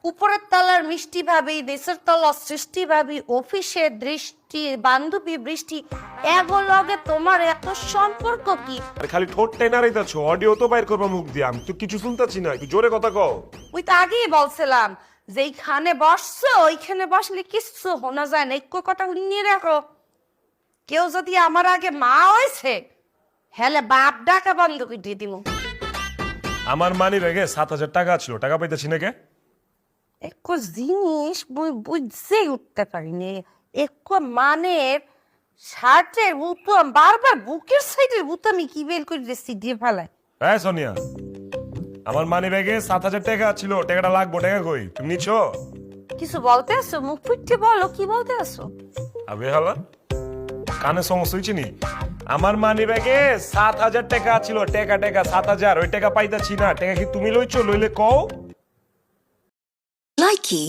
উপরের তলার মিষ্টি ভাবি, নিচের তলার সৃষ্টি ভাবি, অফিসের দৃষ্টি, বান্ধবী বৃষ্টি, এগুলোকে তোমার এত সম্পর্ক কি? আরে খালি ঠোঁটটাই নাড়াইতেছো, অডিও তো বাইর করবা মুখ দিয়ে, আমি তো কিছু শুনতাছি না, একটু জোরে কথা কও। ওই তো আগেই বলছিলাম যেইখানে বসছো ওইখানে বসলে কিছু শোনা যায় না, একটু কথা নিয়ে রাখো। কেউ যদি আমার আগে মা হয়েছে হেলে বাপ ডাকা বন্ধ করে দিয়ে দিব। আমার মানি ব্যাগে 7,000 টাকা ছিল, টাকা পাইতেছি না কে? একটু জিনিস বুঝতে উঠতে পারিনি, একটু মানের শার্টের বুতাম বারবার বুকের সাইডের বুতামি কি বের করে দিচ্ছি দিয়ে ফেলায়। হ্যাঁ সোনিয়া, আমার মানি ব্যাগে 7,000 টাকা ছিল, টাকাটা লাগবো, টাকা কই? তুমি নিচ্ছো? কিছু বলতে আসো? মুখ ফুটতে বলো, কি বলতে আসো? আবে হালা, কানে সমস্যা হয়েছে নি? আমার মানি ব্যাগে 7,000 টাকা ছিল, টাকা 7,000, ওই টাকা পাইতাছি না, টাকা কি তুমি লইছো? লইলে কও। Likey